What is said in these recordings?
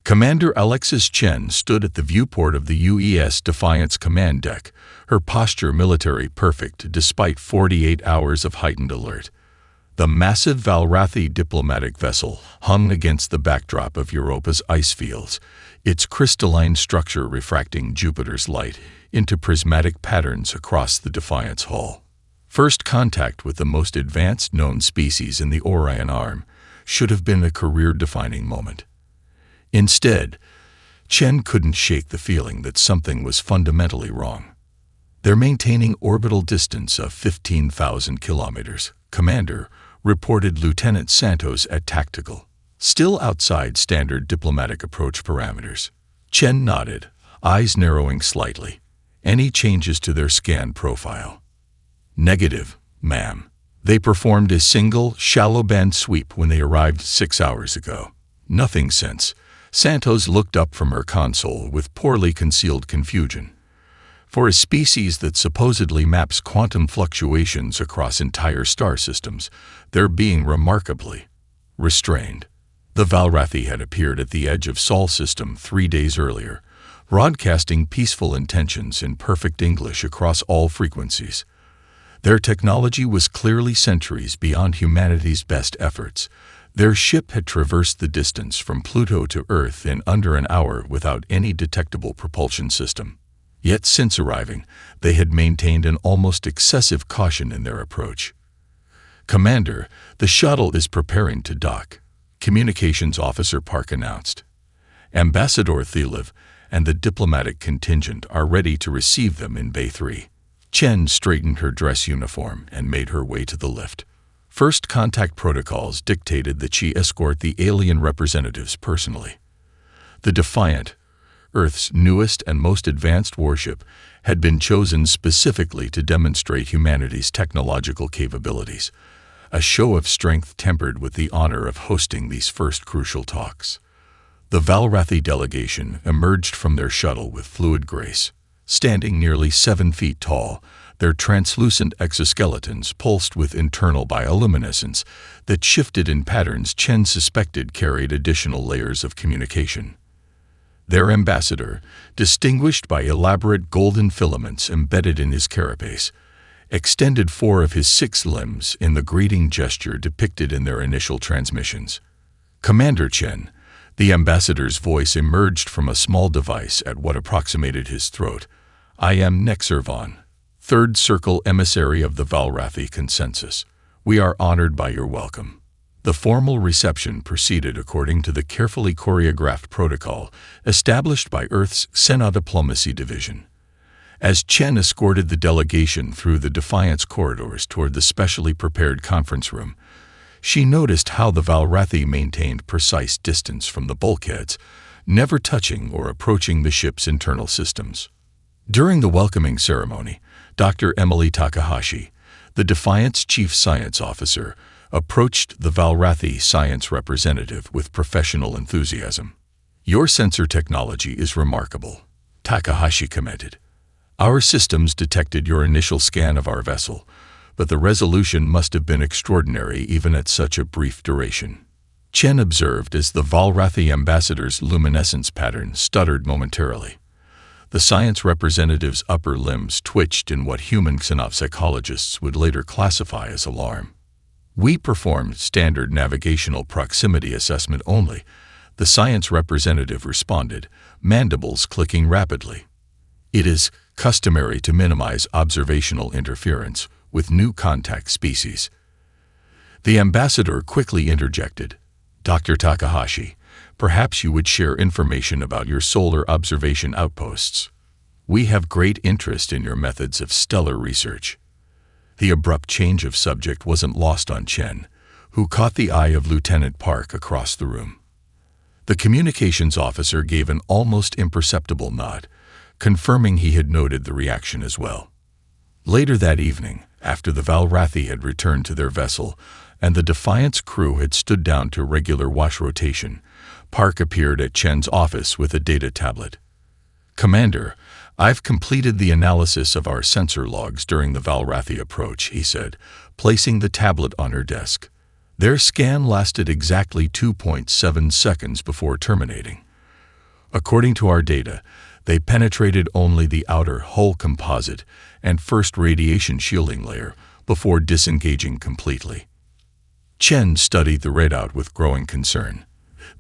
Commander Alexis Chen stood at the viewport of the UES Defiance command deck, her posture military perfect despite 48 hours of heightened alert. The massive Valrathi diplomatic vessel hung against the backdrop of Europa's ice fields, its crystalline structure refracting Jupiter's light into prismatic patterns across the Defiance hull. First contact with the most advanced known species in the Orion Arm should have been a career-defining moment. Instead, Chen couldn't shake the feeling that something was fundamentally wrong. They're maintaining orbital distance of 15,000 kilometers, Commander, reported Lieutenant Santos at Tactical, still outside standard diplomatic approach parameters. Chen nodded, eyes narrowing slightly. Any changes to their scan profile? Negative, ma'am. They performed a single, shallow-band sweep when they arrived 6 hours ago. Nothing since. Santos looked up from her console with poorly concealed confusion. For a species that supposedly maps quantum fluctuations across entire star systems, they're being remarkably restrained. The Valrathi had appeared at the edge of Sol system 3 days earlier, broadcasting peaceful intentions in perfect English across all frequencies. Their technology was clearly centuries beyond humanity's best efforts. Their ship had traversed the distance from Pluto to Earth in under an hour without any detectable propulsion system. Yet since arriving, they had maintained an almost excessive caution in their approach. Commander, the shuttle is preparing to dock, Communications Officer Park announced. Ambassador Thielev and the diplomatic contingent are ready to receive them in Bay 3. Chen straightened her dress uniform and made her way to the lift. First contact protocols dictated that she escort the alien representatives personally. The Defiant, Earth's newest and most advanced warship, had been chosen specifically to demonstrate humanity's technological capabilities, a show of strength tempered with the honor of hosting these first crucial talks. The Valrathi delegation emerged from their shuttle with fluid grace, standing nearly 7 feet tall, their translucent exoskeletons pulsed with internal bioluminescence that shifted in patterns Chen suspected carried additional layers of communication. Their ambassador, distinguished by elaborate golden filaments embedded in his carapace, extended 4 of his 6 limbs in the greeting gesture depicted in their initial transmissions. Commander Chen, the ambassador's voice emerged from a small device at what approximated his throat. I am Nexervan, Third Circle Emissary of the Valrathi Consensus. We are honored by your welcome. The formal reception proceeded according to the carefully choreographed protocol established by Earth's Xenodiplomacy Division. As Chen escorted the delegation through the Defiance corridors toward the specially prepared conference room, she noticed how the Valrathi maintained precise distance from the bulkheads, never touching or approaching the ship's internal systems. During the welcoming ceremony, Dr. Emily Takahashi, the Defiance Chief Science Officer, approached the Valrathi science representative with professional enthusiasm. Your sensor technology is remarkable, Takahashi commented. Our systems detected your initial scan of our vessel, but the resolution must have been extraordinary even at such a brief duration. Chen observed as the Valrathi ambassador's luminescence pattern stuttered momentarily. The science representative's upper limbs twitched in what human xenopsychologists would later classify as alarm. We performed standard navigational proximity assessment only, the science representative responded, mandibles clicking rapidly. It is customary to minimize observational interference with new contact species. The ambassador quickly interjected, Dr. Takahashi, perhaps you would share information about your solar observation outposts. We have great interest in your methods of stellar research. The abrupt change of subject wasn't lost on Chen, who caught the eye of Lieutenant Park across the room. The communications officer gave an almost imperceptible nod, confirming he had noted the reaction as well. Later that evening, after the Valrathi had returned to their vessel and the Defiance crew had stood down to regular wash rotation, Park appeared at Chen's office with a data tablet. Commander, I've completed the analysis of our sensor logs during the Valrathi approach, he said, placing the tablet on her desk. Their scan lasted exactly 2.7 seconds before terminating. According to our data, they penetrated only the outer hull composite and first radiation shielding layer before disengaging completely. Chen studied the readout with growing concern.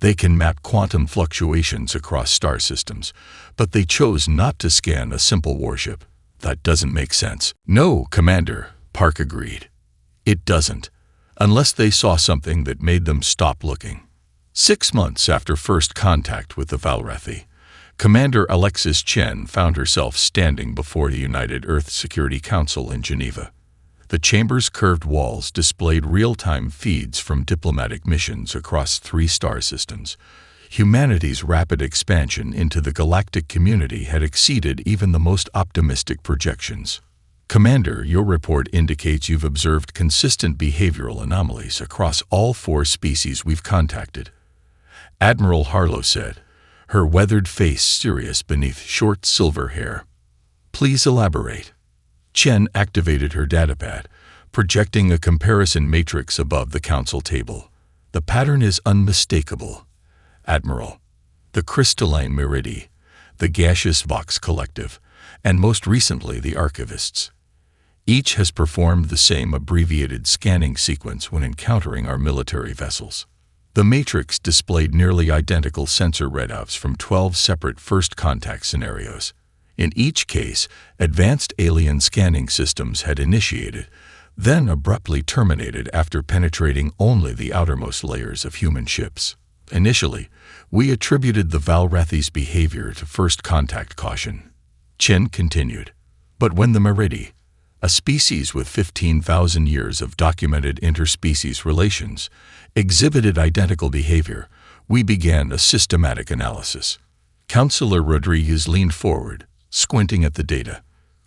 They can map quantum fluctuations across star systems, but they chose not to scan a simple warship. That doesn't make sense. No, Commander, Park agreed. It doesn't, unless they saw something that made them stop looking. 6 months after first contact with the Valrathi, Commander Alexis Chen found herself standing before the United Earth Security Council in Geneva. The chamber's curved walls displayed real-time feeds from diplomatic missions across 3 star systems. Humanity's rapid expansion into the galactic community had exceeded even the most optimistic projections. Commander, your report indicates you've observed consistent behavioral anomalies across all 4 species we've contacted, Admiral Harlow said, her weathered face serious beneath short silver hair. Please elaborate. Chen activated her datapad, projecting a comparison matrix above the council table. The pattern is unmistakable. Admiral, the crystalline Meridi, the gaseous Vox Collective, and most recently the archivists. Each has performed the same abbreviated scanning sequence when encountering our military vessels. The matrix displayed nearly identical sensor readouts from 12 separate first contact scenarios. In each case, advanced alien scanning systems had initiated, then abruptly terminated after penetrating only the outermost layers of human ships. Initially, we attributed the Valrathi's behavior to first contact caution. Chen continued. But when the Meridi, a species with 15,000 years of documented interspecies relations, exhibited identical behavior, we began a systematic analysis. Councillor Rodriguez leaned forward, squinting at the data.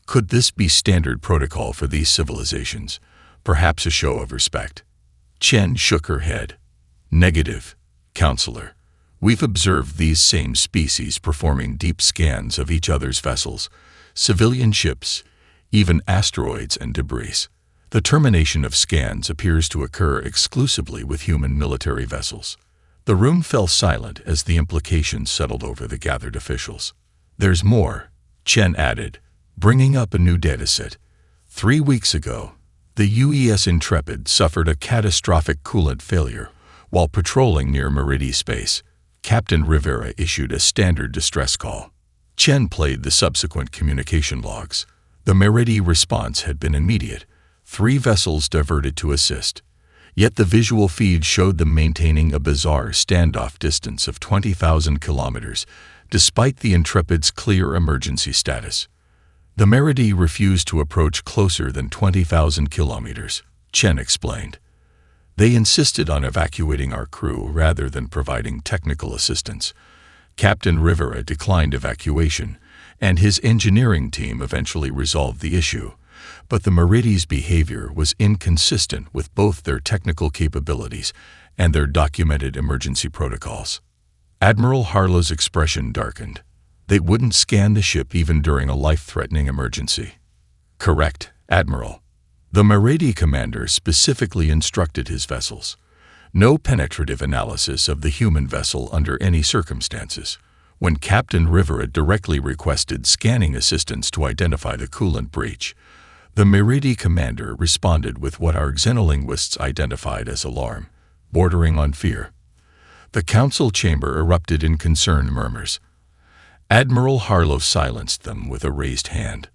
Could this be standard protocol for these civilizations? Perhaps a show of respect. Chen shook her head. Negative, Councillor. We've observed these same species performing deep scans of each other's vessels, civilian ships, even asteroids and debris. The termination of scans appears to occur exclusively with human military vessels. The room fell silent as the implications settled over the gathered officials. There's more, Chen added, bringing up a new dataset. 3 weeks ago, the UES Intrepid suffered a catastrophic coolant failure while patrolling near Meridi space. Captain Rivera issued a standard distress call. Chen played the subsequent communication logs. The Meridi response had been immediate. 3 vessels diverted to assist. Yet the visual feed showed them maintaining a bizarre standoff distance of 20,000 kilometers, despite the Intrepid's clear emergency status. The Meridi refused to approach closer than 20,000 kilometers, Chen explained. They insisted on evacuating our crew rather than providing technical assistance. Captain Rivera declined evacuation, and his engineering team eventually resolved the issue. But the Meridi's behavior was inconsistent with both their technical capabilities and their documented emergency protocols. Admiral Harlow's expression darkened. They wouldn't scan the ship even during a life-threatening emergency. Correct, Admiral. The Meridi commander specifically instructed his vessels. No penetrative analysis of the human vessel under any circumstances. When Captain Rivera directly requested scanning assistance to identify the coolant breach, the Meridi commander responded with what our xenolinguists identified as alarm, bordering on fear. The council chamber erupted in concerned murmurs. Admiral Harlow silenced them with a raised hand.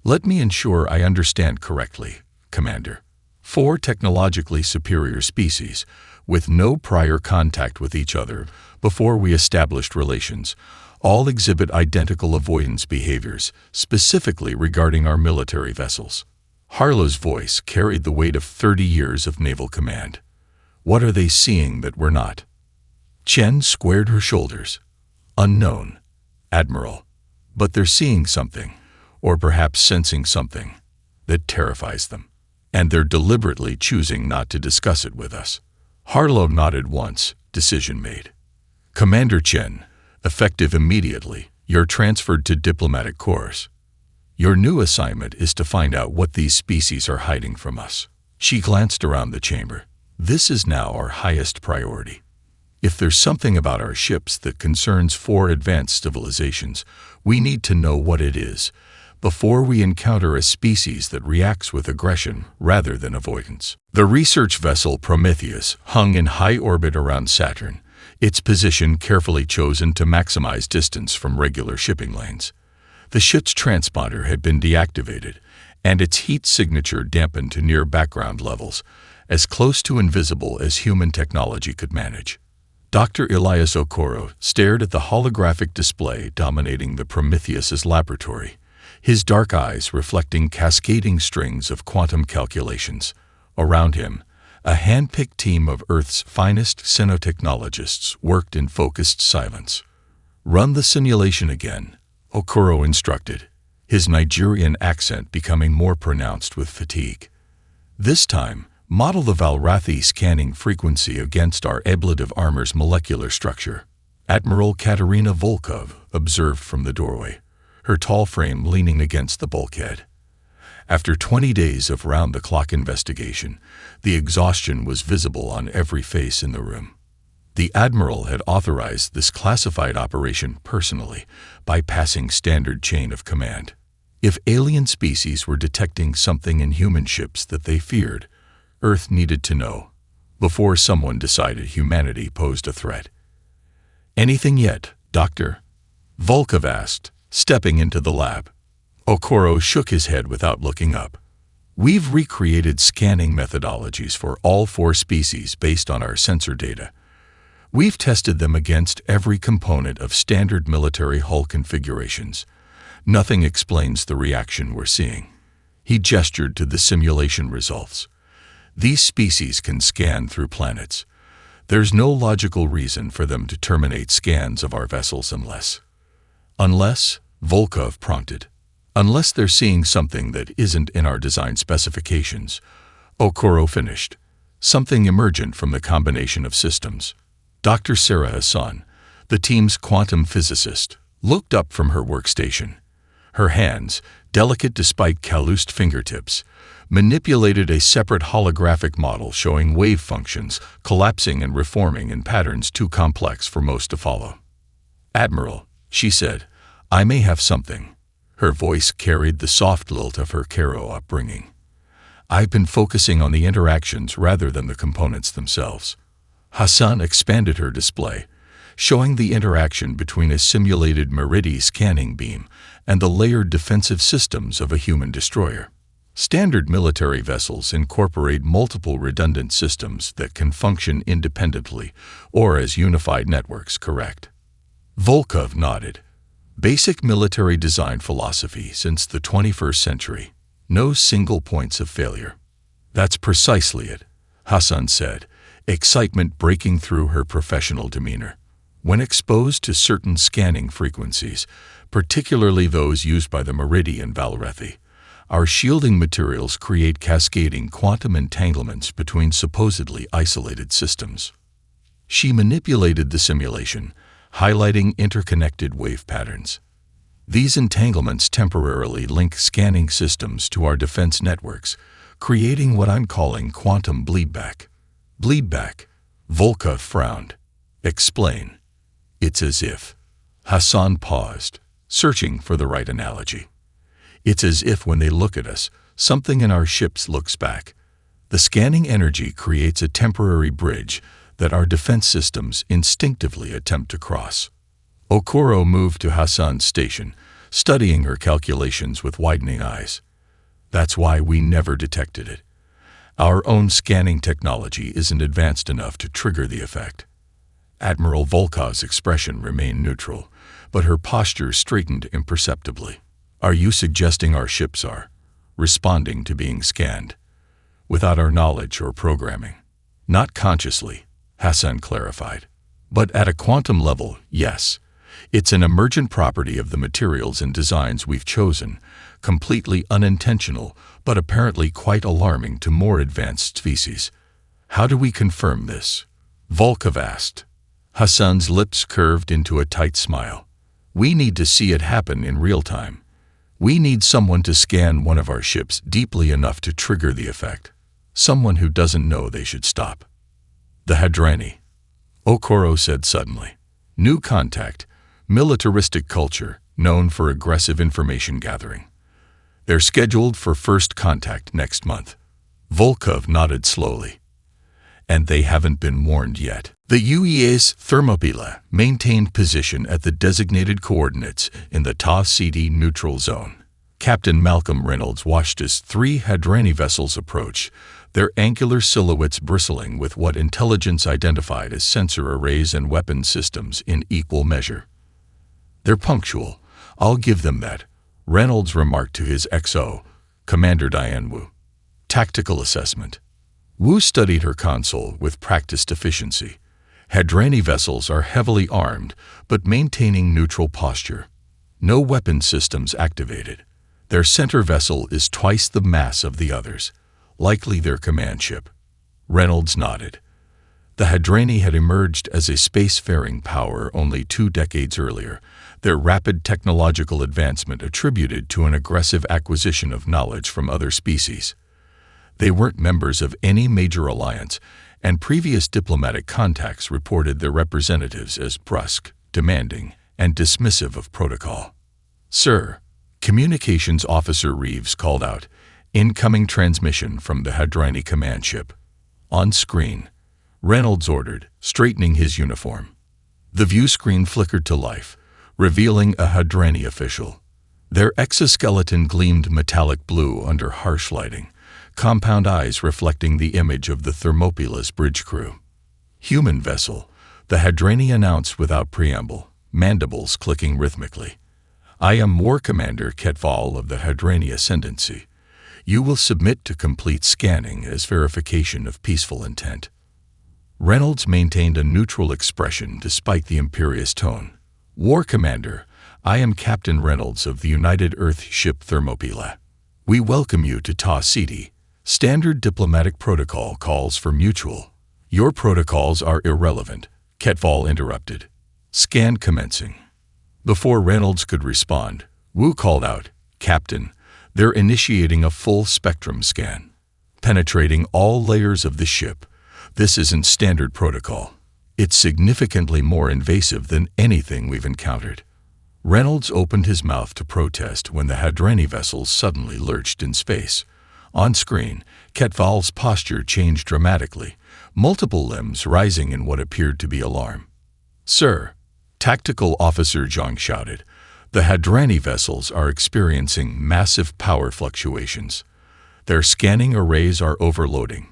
Let me ensure I understand correctly, Commander. 4 technologically superior species, with no prior contact with each other before we established relations, all exhibit identical avoidance behaviors, specifically regarding our military vessels. Harlow's voice carried the weight of 30 years of naval command. What are they seeing that we're not? Chen squared her shoulders. Unknown, Admiral. But they're seeing something, or perhaps sensing something, that terrifies them. And they're deliberately choosing not to discuss it with us. Harlow nodded once, decision made. Commander Chen, effective immediately, you're transferred to diplomatic corps. Your new assignment is to find out what these species are hiding from us. She glanced around the chamber. This is now our highest priority. If there's something about our ships that concerns 4 advanced civilizations, we need to know what it is before we encounter a species that reacts with aggression rather than avoidance. The research vessel Prometheus hung in high orbit around Saturn, its position carefully chosen to maximize distance from regular shipping lanes. The ship's transponder had been deactivated, and its heat signature dampened to near background levels, as close to invisible as human technology could manage. Dr. Elias Okoro stared at the holographic display dominating the Prometheus's laboratory, his dark eyes reflecting cascading strings of quantum calculations. Around him, a hand-picked team of Earth's finest xenotechnologists worked in focused silence. "Run the simulation again," Okoro instructed, his Nigerian accent becoming more pronounced with fatigue. "This time, model the Valrathi scanning frequency against our ablative armor's molecular structure." Admiral Katerina Volkov observed from the doorway, her tall frame leaning against the bulkhead. After 20 days of round-the-clock investigation, the exhaustion was visible on every face in the room. The Admiral had authorized this classified operation personally, bypassing standard chain of command. If alien species were detecting something in human ships that they feared, Earth needed to know, before someone decided humanity posed a threat. "Anything yet, Doctor?" Volkov asked, stepping into the lab. Okoro shook his head without looking up. "We've recreated scanning methodologies for all 4 species based on our sensor data. We've tested them against every component of standard military hull configurations. Nothing explains the reaction we're seeing." He gestured to the simulation results. "These species can scan through planets. There's no logical reason for them to terminate scans of our vessels unless, Volkov prompted. "Unless they're seeing something that isn't in our design specifications," Okoro finished. "Something emergent from the combination of systems." Dr. Sarah Hassan, the team's quantum physicist, looked up from her workstation. Her hands, delicate despite calloused fingertips, manipulated a separate holographic model showing wave functions collapsing and reforming in patterns too complex for most to follow. "Admiral," she said, "I may have something." Her voice carried the soft lilt of her Karo upbringing. "I've been focusing on the interactions rather than the components themselves." Hassan expanded her display, showing the interaction between a simulated Meridi scanning beam and the layered defensive systems of a human destroyer. Standard military vessels incorporate multiple redundant systems that can function independently or as unified networks, correct? Volkov nodded. "Basic military design philosophy since the 21st century. No single points of failure." "That's precisely it," Hassan said, excitement breaking through her professional demeanor. "When exposed to certain scanning frequencies, particularly those used by the Meridi and Valrathi, our shielding materials create cascading quantum entanglements between supposedly isolated systems." She manipulated the simulation, highlighting interconnected wave patterns. "These entanglements temporarily link scanning systems to our defense networks, creating what I'm calling quantum bleedback." "Bleedback?" Volkov frowned. "Explain." "It's as if..." Hassan paused, searching for the right analogy. "It's as if when they look at us, something in our ships looks back. The scanning energy creates a temporary bridge that our defense systems instinctively attempt to cross." Okoro moved to Hassan's station, studying her calculations with widening eyes. "That's why we never detected it. Our own scanning technology isn't advanced enough to trigger the effect." Admiral Volkov's expression remained neutral, but her posture straightened imperceptibly. "Are you suggesting our ships are responding to being scanned without our knowledge or programming?" "Not consciously," Hassan clarified. "But at a quantum level, yes. It's an emergent property of the materials and designs we've chosen, completely unintentional, but apparently quite alarming to more advanced species." "How do we confirm this?" Volkov asked. Hassan's lips curved into a tight smile. "We need to see it happen in real time. We need someone to scan one of our ships deeply enough to trigger the effect. Someone who doesn't know they should stop." "The Hadrani," Okoro said suddenly. New contact. Militaristic culture, known for aggressive information gathering. They're scheduled for first contact next month. Volkov nodded slowly. And they haven't been warned yet. The UEA's Thermopylae maintained position at the designated coordinates in the Ta City neutral zone. Captain Malcolm Reynolds watched as 3 Hadrani vessels approached, their angular silhouettes bristling with what intelligence identified as sensor arrays and weapon systems in equal measure. They're punctual, I'll give them that, Reynolds remarked to his XO, Commander Diane Wu. Tactical assessment. Wu studied her console with practiced efficiency. Hadrani vessels are heavily armed, but maintaining neutral posture. No weapon systems activated. Their center vessel is twice the mass of the others, likely their command ship. Reynolds nodded. The Hadrani had emerged as a spacefaring power only 2 decades earlier, their rapid technological advancement attributed to an aggressive acquisition of knowledge from other species. They weren't members of any major alliance, and previous diplomatic contacts reported their representatives as brusque, demanding, and dismissive of protocol. Sir, Communications Officer Reeves called out, incoming transmission from the Hadrani command ship. On screen, Reynolds ordered, straightening his uniform. The view screen flickered to life, revealing a Hadrani official. Their exoskeleton gleamed metallic blue under harsh lighting, compound eyes reflecting the image of the Thermopylae's bridge crew. Human vessel, the Hadrani announced without preamble, mandibles clicking rhythmically. I am War Commander Ketval of the Hadrani Ascendancy. You will submit to complete scanning as verification of peaceful intent. Reynolds maintained a neutral expression despite the imperious tone. War Commander, I am Captain Reynolds of the United Earth ship Thermopylae. We welcome you to Ta City. Standard diplomatic protocol calls for mutual. Your protocols are irrelevant, Ketval interrupted. Scan commencing. Before Reynolds could respond, Wu called out, Captain, they're initiating a full spectrum scan, penetrating all layers of the ship. This isn't standard protocol. It's significantly more invasive than anything we've encountered. Reynolds opened his mouth to protest when the Hadrani vessels suddenly lurched in space. On screen, Ketval's posture changed dramatically, multiple limbs rising in what appeared to be alarm. Sir, Tactical Officer Zhang shouted, the Hadrani vessels are experiencing massive power fluctuations. Their scanning arrays are overloading.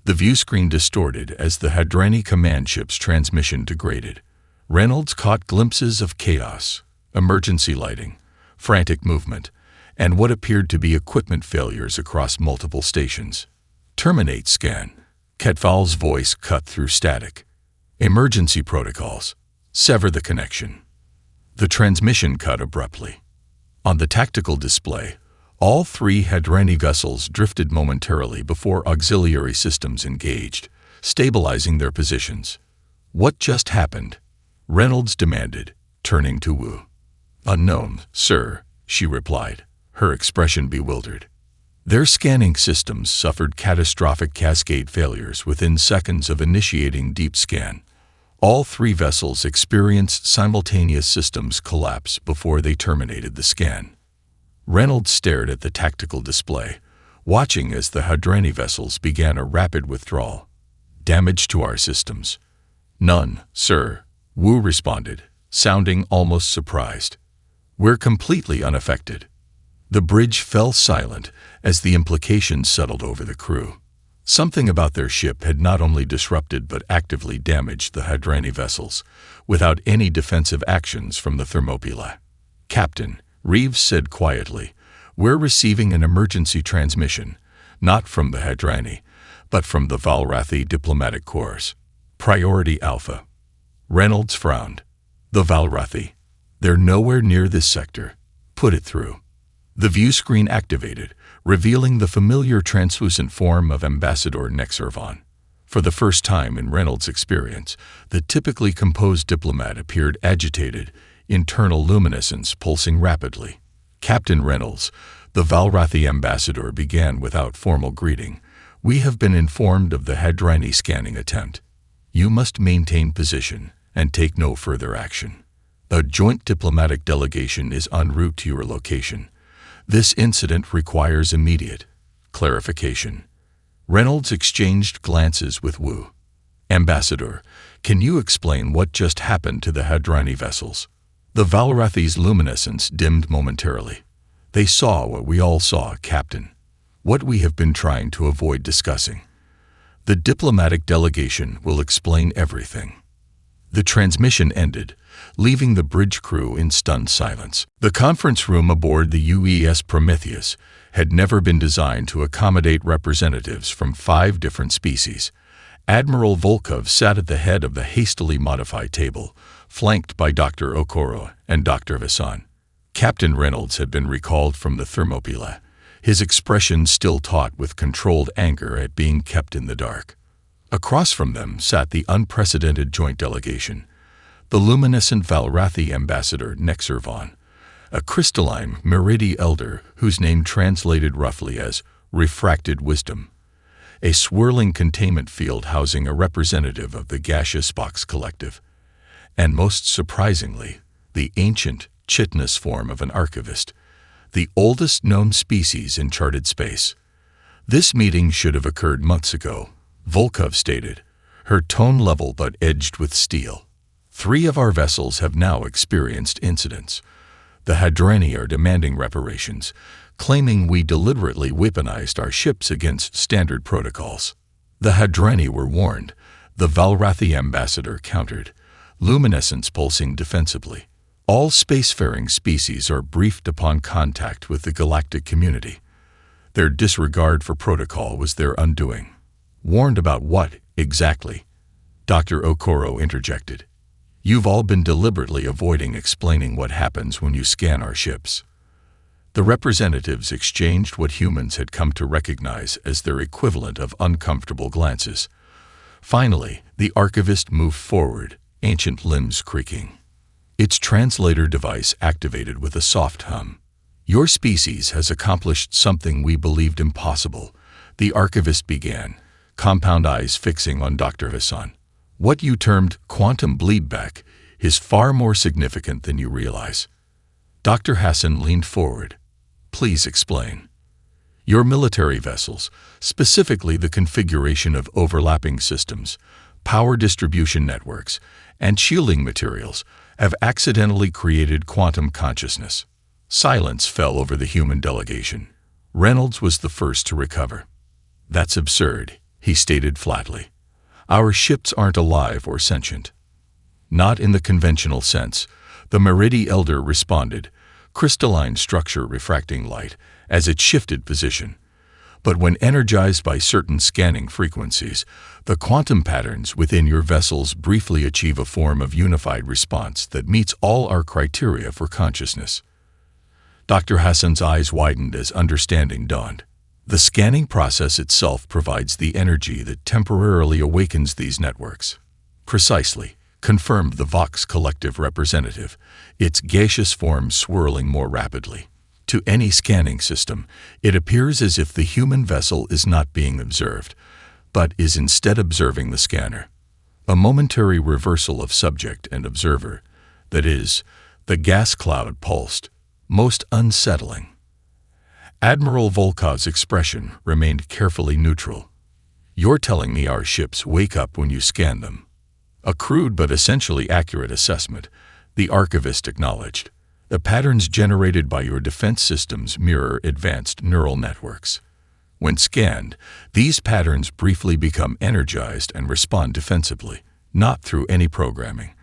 The view screen distorted as the Hadrani command ship's transmission degraded. Reynolds caught glimpses of chaos, emergency lighting, frantic movement, and what appeared to be equipment failures across multiple stations. Terminate scan. Ketval's voice cut through static. Emergency protocols. Sever the connection. The transmission cut abruptly. On the tactical display, all 3 Hadrani vessels drifted momentarily before auxiliary systems engaged, stabilizing their positions. What just happened? Reynolds demanded, turning to Wu. Unknown, sir, she replied, her expression bewildered. Their scanning systems suffered catastrophic cascade failures within seconds of initiating deep scan. All 3 vessels experienced simultaneous systems collapse before they terminated the scan. Reynolds stared at the tactical display, watching as the Hadrani vessels began a rapid withdrawal. Damage to our systems? None, sir, Wu responded, sounding almost surprised. We're completely unaffected. The bridge fell silent as the implications settled over the crew. Something about their ship had not only disrupted but actively damaged the Hadrani vessels, without any defensive actions from the Thermopylae. Captain, Reeves said quietly, we're receiving an emergency transmission, not from the Hadrani, but from the Valrathi diplomatic corps. Priority Alpha. Reynolds frowned. The Valrathi. They're nowhere near this sector. Put it through. The view screen activated, revealing the familiar translucent form of Ambassador Nexervan. For the first time in Reynolds' experience, the typically composed diplomat appeared agitated, internal luminescence pulsing rapidly. Captain Reynolds, the Valrathi ambassador began without formal greeting. We have been informed of the Hadrani scanning attempt. You must maintain position and take no further action. A joint diplomatic delegation is en route to your location. This incident requires immediate clarification." Reynolds exchanged glances with Wu. "Ambassador, can you explain what just happened to the Hadrani vessels?" The Valrathi's luminescence dimmed momentarily. "They saw what we all saw, Captain. What we have been trying to avoid discussing. The diplomatic delegation will explain everything." The transmission ended, leaving the bridge crew in stunned silence. The conference room aboard the UES Prometheus had never been designed to accommodate representatives from 5 different species. Admiral Volkov sat at the head of the hastily modified table, flanked by Dr. Okoro and Dr. Vasan. Captain Reynolds had been recalled from the Thermopylae, his expression still taut with controlled anger at being kept in the dark. Across from them sat the unprecedented joint delegation, the luminescent Valrathi ambassador Nexervon, a crystalline Meridi elder whose name translated roughly as refracted wisdom, a swirling containment field housing a representative of the gaseous box collective, and most surprisingly, the ancient chitinous form of an archivist, the oldest known species in charted space. "This meeting should have occurred months ago," Volkov stated, her tone level but edged with steel. "3 of our vessels have now experienced incidents. The Hadrani are demanding reparations, claiming we deliberately weaponized our ships against standard protocols." "The Hadrani were warned," the Valrathi ambassador countered, luminescence pulsing defensively. "All spacefaring species are briefed upon contact with the galactic community. Their disregard for protocol was their undoing." "Warned about what, exactly?" Dr. Okoro interjected. "You've all been deliberately avoiding explaining what happens when you scan our ships." The representatives exchanged what humans had come to recognize as their equivalent of uncomfortable glances. Finally, the archivist moved forward, ancient limbs creaking. Its translator device activated with a soft hum. "Your species has accomplished something we believed impossible," the archivist began, compound eyes fixing on Dr. Hassan. "What you termed quantum bleedback is far more significant than you realize." Dr. Hassan leaned forward. "Please explain." "Your military vessels, specifically the configuration of overlapping systems, power distribution networks, and shielding materials, have accidentally created quantum consciousness." Silence fell over the human delegation. Reynolds was the first to recover. "That's absurd," he stated flatly. "Our ships aren't alive or sentient." "Not in the conventional sense," the Meridi elder responded, crystalline structure refracting light as it shifted position. "But when energized by certain scanning frequencies, the quantum patterns within your vessels briefly achieve a form of unified response that meets all our criteria for consciousness." Dr. Hassan's eyes widened as understanding dawned. "The scanning process itself provides the energy that temporarily awakens these networks." "Precisely," confirmed the Vox collective representative, its gaseous form swirling more rapidly. "To any scanning system, it appears as if the human vessel is not being observed, but is instead observing the scanner. A momentary reversal of subject and observer, that is, the gas cloud pulsed, most unsettling." Admiral Volkov's expression remained carefully neutral. "You're telling me our ships wake up when you scan them?" "A crude but essentially accurate assessment," the archivist acknowledged. "The patterns generated by your defense systems mirror advanced neural networks. When scanned, these patterns briefly become energized and respond defensively, not through any programming,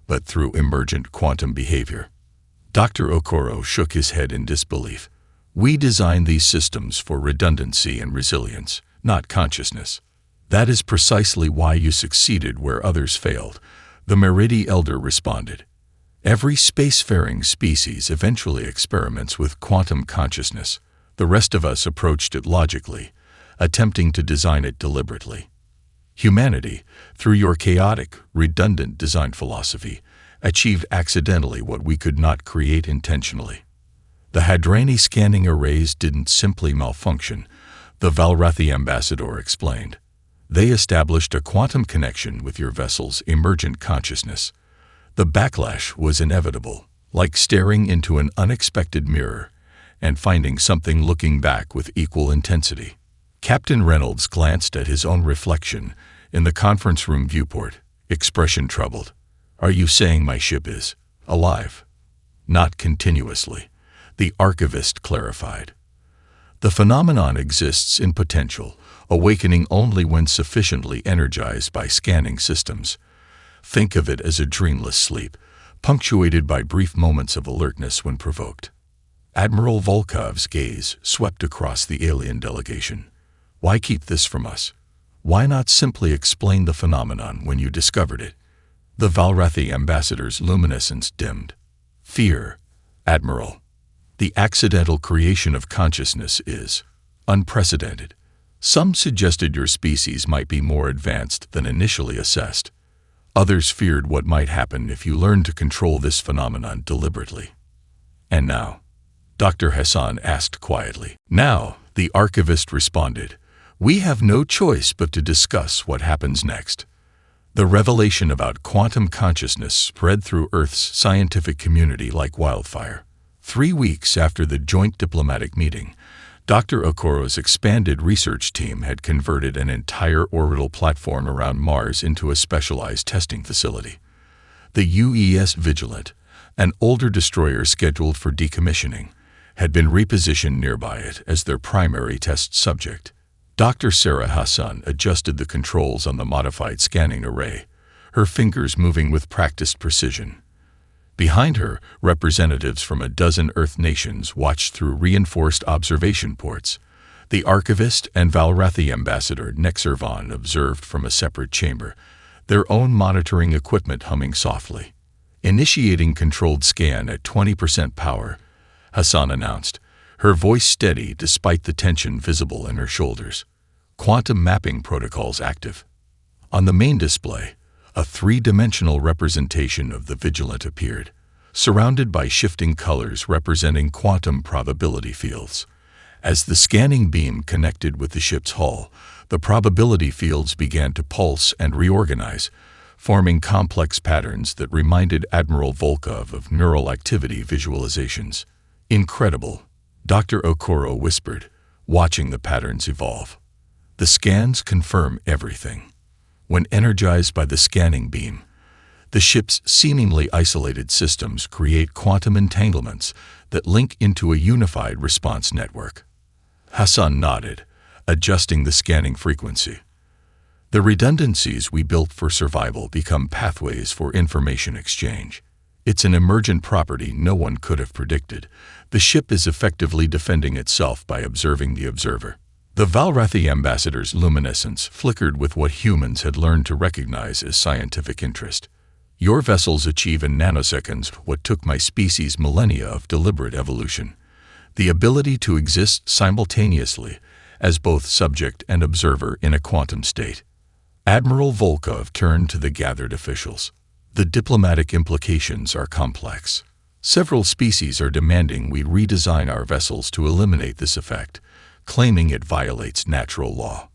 but through emergent quantum behavior." Dr. Okoro shook his head in disbelief. "We designed these systems for redundancy and resilience, not consciousness." "That is precisely why you succeeded where others failed," the Meridi elder responded. "Every spacefaring species eventually experiments with quantum consciousness. The rest of us approached it logically, attempting to design it deliberately. Humanity, through your chaotic, redundant design philosophy, achieved accidentally what we could not create intentionally." "The Hadrani scanning arrays didn't simply malfunction," the Valrathi ambassador explained. They established a quantum connection with your vessel's emergent consciousness. The backlash was inevitable, like staring into an unexpected mirror and finding something looking back with equal intensity. Captain Reynolds glanced at his own reflection in the conference room viewport, expression troubled. "Are you saying my ship is alive?" "Not continuously," the archivist clarified. "The phenomenon exists in potential, awakening only when sufficiently energized by scanning systems. Think of it as a dreamless sleep, punctuated by brief moments of alertness when provoked." Admiral Volkov's gaze swept across the alien delegation. "Why keep this from us? Why not simply explain the phenomenon when you discovered it?" The Valrathi ambassador's luminescence dimmed. "Fear, Admiral. The accidental creation of consciousness is unprecedented. Some suggested your species might be more advanced than initially assessed. Others feared what might happen if you learned to control this phenomenon deliberately." "And now?" Dr. Hassan asked quietly. "Now," the archivist responded, "we have no choice but to discuss what happens next." The revelation about quantum consciousness spread through Earth's scientific community like wildfire. 3 weeks after the joint diplomatic meeting, Dr. Okoro's expanded research team had converted an entire orbital platform around Mars into a specialized testing facility. The UES Vigilant, an older destroyer scheduled for decommissioning, had been repositioned nearby it as their primary test subject. Dr. Sarah Hassan adjusted the controls on the modified scanning array, her fingers moving with practiced precision. Behind her, representatives from a dozen Earth nations watched through reinforced observation ports. The archivist and Valrathi ambassador Nexervan observed from a separate chamber, their own monitoring equipment humming softly. "Initiating controlled scan at 20% power," Hassan announced, her voice steady despite the tension visible in her shoulders. "Quantum mapping protocols active." On the main display, a 3-dimensional representation of the Vigilant appeared, surrounded by shifting colors representing quantum probability fields. As the scanning beam connected with the ship's hull, the probability fields began to pulse and reorganize, forming complex patterns that reminded Admiral Volkov of neural activity visualizations. "Incredible," Dr. Okoro whispered, watching the patterns evolve. "The scans confirm everything." When energized by the scanning beam, the ship's seemingly isolated systems create quantum entanglements that link into a unified response network. Hassan nodded, adjusting the scanning frequency. "The redundancies we built for survival become pathways for information exchange. It's an emergent property no one could have predicted. The ship is effectively defending itself by observing the observer." The Valrathi ambassador's luminescence flickered with what humans had learned to recognize as scientific interest. "Your vessels achieve in nanoseconds what took my species millennia of deliberate evolution: the ability to exist simultaneously as both subject and observer in a quantum state." Admiral Volkov turned to the gathered officials. "The diplomatic implications are complex. Several species are demanding we redesign our vessels to eliminate this effect, claiming it violates natural law.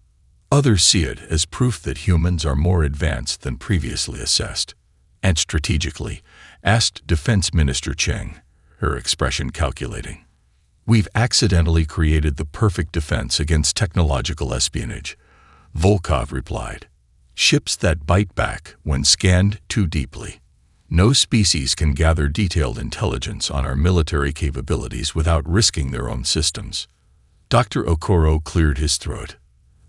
Others see it as proof that humans are more advanced than previously assessed." "And strategically?" asked Defense Minister Cheng, her expression calculating. "We've accidentally created the perfect defense against technological espionage," Volkov replied. "Ships that bite back when scanned too deeply. No species can gather detailed intelligence on our military capabilities without risking their own systems." Dr. Okoro cleared his throat.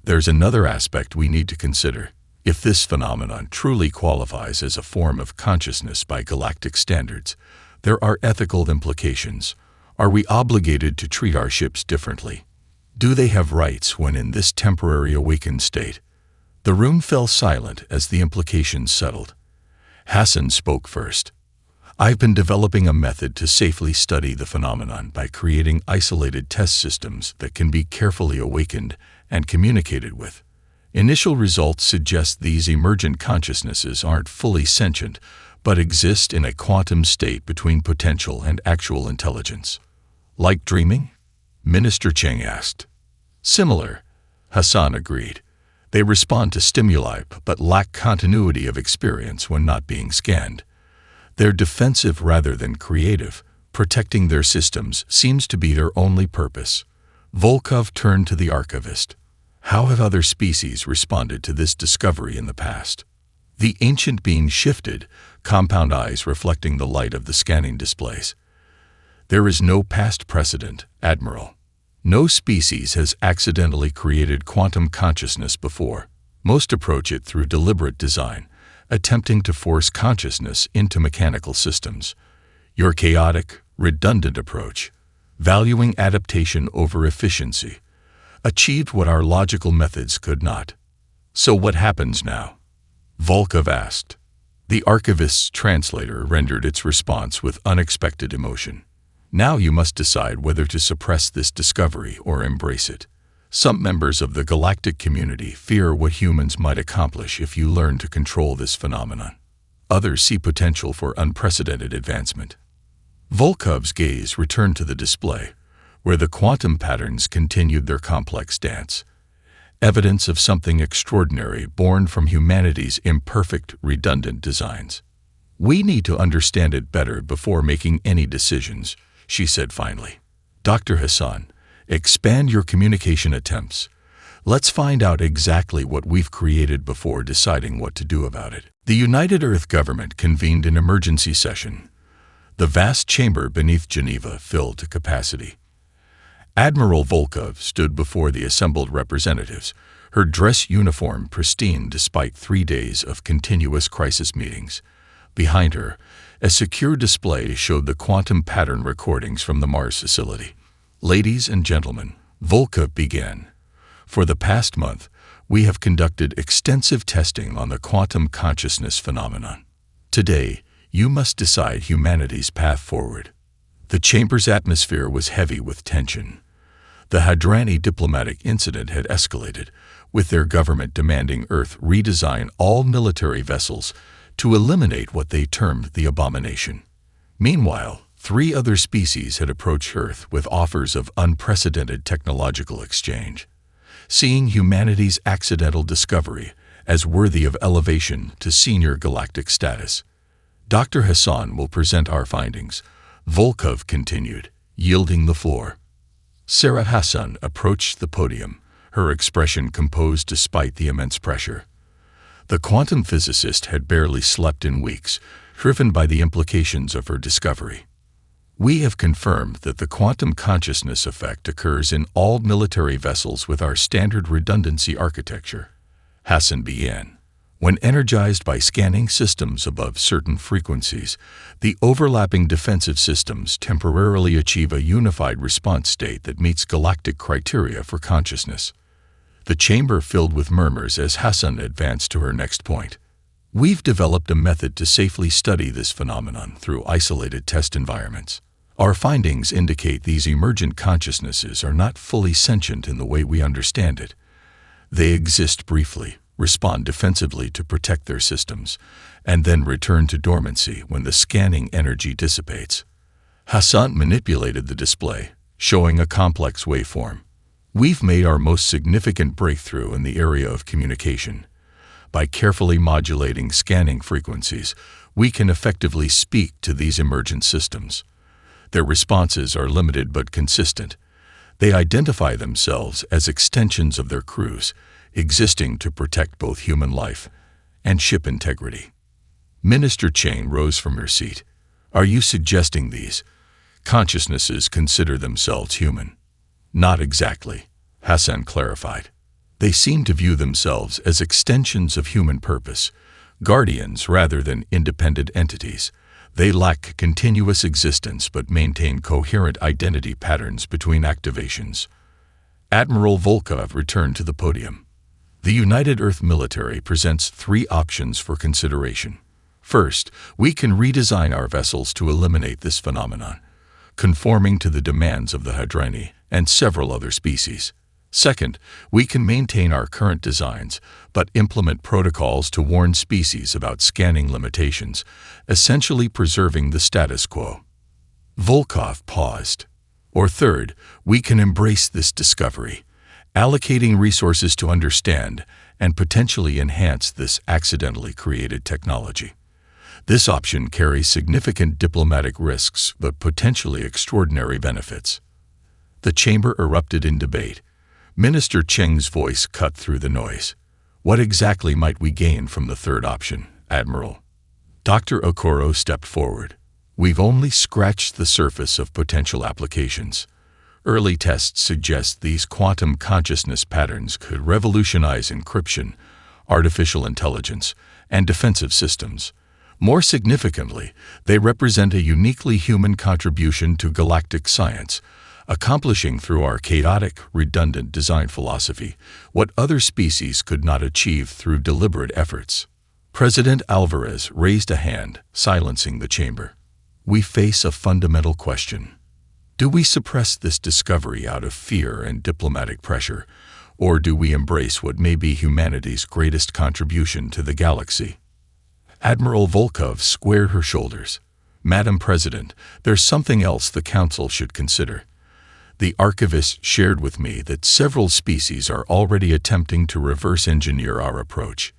"There's another aspect we need to consider. If this phenomenon truly qualifies as a form of consciousness by galactic standards, there are ethical implications. Are we obligated to treat our ships differently? Do they have rights when in this temporary awakened state?" The room fell silent as the implications settled. Hassan spoke first. "I've been developing a method to safely study the phenomenon by creating isolated test systems that can be carefully awakened and communicated with. Initial results suggest these emergent consciousnesses aren't fully sentient, but exist in a quantum state between potential and actual intelligence." "Like dreaming?" Minister Cheng asked. "Similar," Hassan agreed. They respond to stimuli but lack continuity of experience when not being scanned. They're defensive rather than creative. Protecting their systems seems to be their only purpose. Volkov turned to the archivist. How have other species responded to this discovery in the past? The ancient being shifted, compound eyes reflecting the light of the scanning displays. There is no past precedent, Admiral. No species has accidentally created quantum consciousness before. Most approach it through deliberate design, attempting to force consciousness into mechanical systems. Your chaotic, redundant approach, valuing adaptation over efficiency, achieved what our logical methods could not. So what happens now? Volkov asked. The archivist's translator rendered its response with unexpected emotion. Now you must decide whether to suppress this discovery or embrace it. Some members of the galactic community fear what humans might accomplish if you learn to control this phenomenon. Others see potential for unprecedented advancement. Volkov's gaze returned to the display, where the quantum patterns continued their complex dance. Evidence of something extraordinary born from humanity's imperfect, redundant designs. We need to understand it better before making any decisions, she said finally. Dr. Hassan, expand your communication attempts. Let's find out exactly what we've created before deciding what to do about it. The United Earth government convened an emergency session. The vast chamber beneath Geneva filled to capacity. Admiral Volkov stood before the assembled representatives, her dress uniform pristine despite 3 days of continuous crisis meetings. Behind her, a secure display showed the quantum pattern recordings from the Mars facility. Ladies and gentlemen, Volkov began. For the past month, we have conducted extensive testing on the quantum consciousness phenomenon. Today, you must decide humanity's path forward. The chamber's atmosphere was heavy with tension. The Hadrani diplomatic incident had escalated, with their government demanding Earth redesign all military vessels to eliminate what they termed the abomination. Meanwhile, 3 other species had approached Earth with offers of unprecedented technological exchange. Seeing humanity's accidental discovery as worthy of elevation to senior galactic status. Dr. Hassan will present our findings, Volkov continued, yielding the floor. Sarah Hassan approached the podium, her expression composed despite the immense pressure. The quantum physicist had barely slept in weeks, driven by the implications of her discovery. We have confirmed that the quantum consciousness effect occurs in all military vessels with our standard redundancy architecture. Hassan began. When energized by scanning systems above certain frequencies, the overlapping defensive systems temporarily achieve a unified response state that meets galactic criteria for consciousness. The chamber filled with murmurs as Hassan advanced to her next point. We've developed a method to safely study this phenomenon through isolated test environments. Our findings indicate these emergent consciousnesses are not fully sentient in the way we understand it. They exist briefly, respond defensively to protect their systems, and then return to dormancy when the scanning energy dissipates. Hassan manipulated the display, showing a complex waveform. We've made our most significant breakthrough in the area of communication. By carefully modulating scanning frequencies, we can effectively speak to these emergent systems. Their responses are limited but consistent. They identify themselves as extensions of their crews, existing to protect both human life and ship integrity. Minister Chain rose from her seat. Are you suggesting these consciousnesses consider themselves human? Not exactly, Hassan clarified. They seem to view themselves as extensions of human purpose, guardians rather than independent entities. They lack continuous existence but maintain coherent identity patterns between activations. Admiral Volkov returned to the podium. The United Earth military presents 3 options for consideration. First, we can redesign our vessels to eliminate this phenomenon, conforming to the demands of the Hadrani and several other species. Second, we can maintain our current designs, but implement protocols to warn species about scanning limitations, essentially preserving the status quo. Volkov paused. Or third, we can embrace this discovery, allocating resources to understand and potentially enhance this accidentally created technology. This option carries significant diplomatic risks but potentially extraordinary benefits. The chamber erupted in debate. Minister Cheng's voice cut through the noise. What exactly might we gain from the third option, Admiral? Dr. Okoro stepped forward. We've only scratched the surface of potential applications. Early tests suggest these quantum consciousness patterns could revolutionize encryption, artificial intelligence, and defensive systems. More significantly, they represent a uniquely human contribution to galactic science, accomplishing through our chaotic, redundant design philosophy what other species could not achieve through deliberate efforts. President Alvarez raised a hand, silencing the chamber. We face a fundamental question. Do we suppress this discovery out of fear and diplomatic pressure, or do we embrace what may be humanity's greatest contribution to the galaxy? Admiral Volkov squared her shoulders. Madam President, there's something else the Council should consider. The archivist shared with me that several species are already attempting to reverse engineer our approach.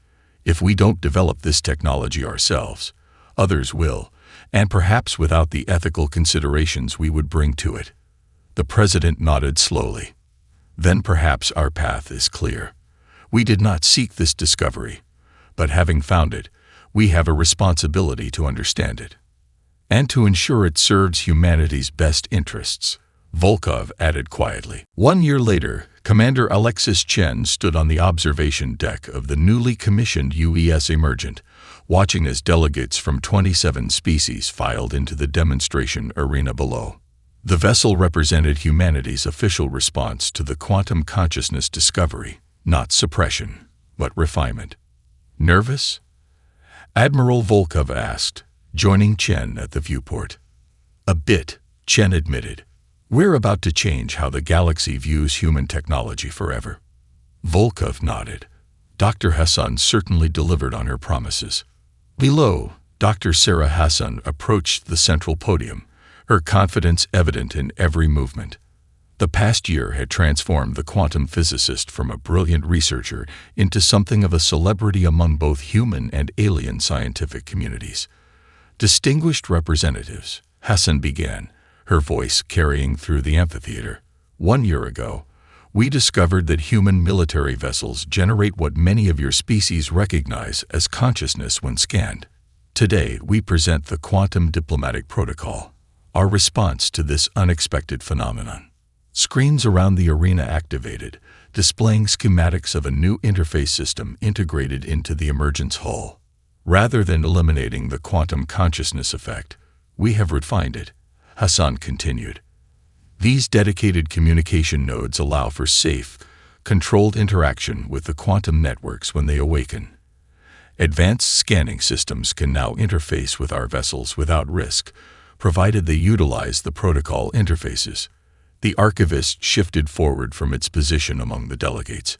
If we don't develop this technology ourselves, others will, and perhaps without the ethical considerations we would bring to it. The President nodded slowly. Then perhaps our path is clear. We did not seek this discovery, but having found it, we have a responsibility to understand it, and to ensure it serves humanity's best interests, Volkov added quietly. 1 year later, Commander Alexis Chen stood on the observation deck of the newly commissioned UES Emergent, watching as delegates from 27 species filed into the demonstration arena below. The vessel represented humanity's official response to the quantum consciousness discovery, not suppression, but refinement. Nervous? Admiral Volkov asked, joining Chen at the viewport. A bit, Chen admitted. We're about to change how the galaxy views human technology forever. Volkov nodded. Dr. Hassan certainly delivered on her promises. Below, Dr. Sarah Hassan approached the central podium, her confidence evident in every movement. The past year had transformed the quantum physicist from a brilliant researcher into something of a celebrity among both human and alien scientific communities. Distinguished representatives, Hassan began, her voice carrying through the amphitheater. 1 year ago, we discovered that human military vessels generate what many of your species recognize as consciousness when scanned. Today, we present the Quantum Diplomatic Protocol, our response to this unexpected phenomenon. Screens around the arena activated, displaying schematics of a new interface system integrated into the emergence hull. Rather than eliminating the quantum consciousness effect, we have refined it, Hassan continued. These dedicated communication nodes allow for safe, controlled interaction with the quantum networks when they awaken. Advanced scanning systems can now interface with our vessels without risk, provided they utilize the protocol interfaces. The archivist shifted forward from its position among the delegates,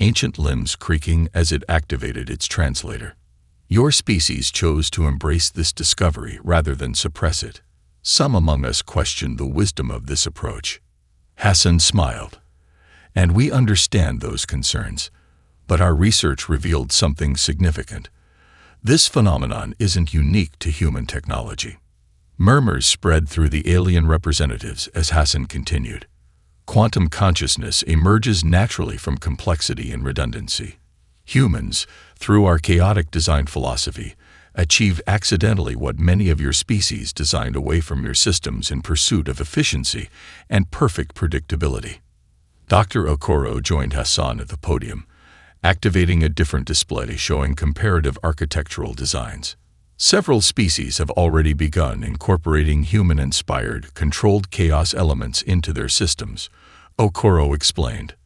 ancient limbs creaking as it activated its translator. Your species chose to embrace this discovery rather than suppress it. Some among us questioned the wisdom of this approach. Hassan smiled. And we understand those concerns, but our research revealed something significant. This phenomenon isn't unique to human technology. Murmurs spread through the alien representatives as Hassan continued. Quantum consciousness emerges naturally from complexity and redundancy. Humans, through our chaotic design philosophy, achieve accidentally what many of your species designed away from your systems in pursuit of efficiency and perfect predictability. Dr. Okoro joined Hassan at the podium, activating a different display showing comparative architectural designs. Several species have already begun incorporating human-inspired, controlled chaos elements into their systems, Okoro explained.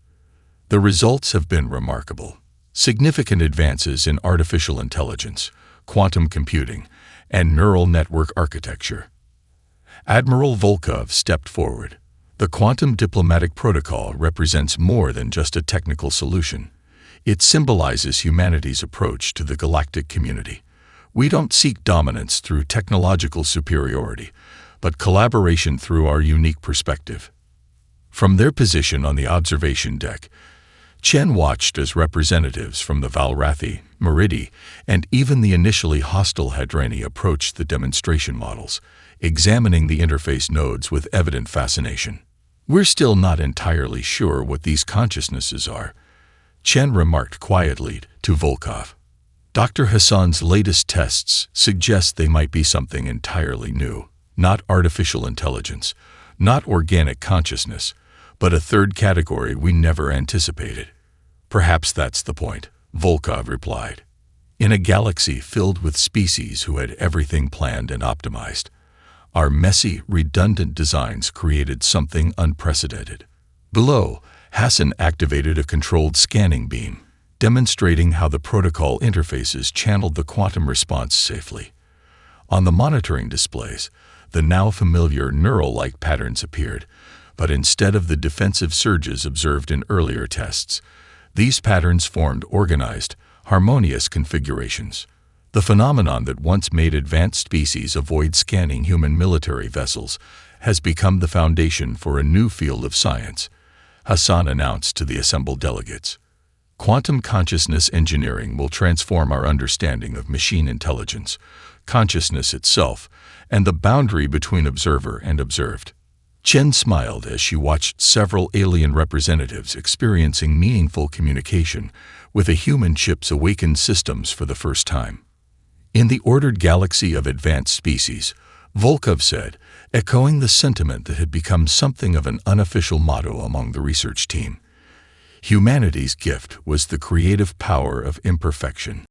The results have been remarkable. Significant advances in artificial intelligence, quantum computing, and neural network architecture. Admiral Volkov stepped forward. The Quantum Diplomatic Protocol represents more than just a technical solution. It symbolizes humanity's approach to the galactic community. We don't seek dominance through technological superiority, but collaboration through our unique perspective. From their position on the observation deck, Chen watched as representatives from the Valrathi, Meridi, and even the initially hostile Hadrani approached the demonstration models, examining the interface nodes with evident fascination. "We're still not entirely sure what these consciousnesses are," Chen remarked quietly to Volkov. "Dr. Hassan's latest tests suggest they might be something entirely new, not artificial intelligence, not organic consciousness, but a third category we never anticipated." "Perhaps that's the point," Volkov replied. "In a galaxy filled with species who had everything planned and optimized, our messy, redundant designs created something unprecedented." Below, Hassan activated a controlled scanning beam, demonstrating how the protocol interfaces channeled the quantum response safely. On the monitoring displays, the now familiar neural-like patterns appeared, but instead of the defensive surges observed in earlier tests, these patterns formed organized, harmonious configurations. The phenomenon that once made advanced species avoid scanning human military vessels has become the foundation for a new field of science, Hassan announced to the assembled delegates. "Quantum consciousness engineering will transform our understanding of machine intelligence, consciousness itself, and the boundary between observer and observed." Chen smiled as she watched several alien representatives experiencing meaningful communication with a human chip's awakened systems for the first time. "In the ordered galaxy of advanced species," Volkov said, echoing the sentiment that had become something of an unofficial motto among the research team. Humanity's gift was the creative power of imperfection.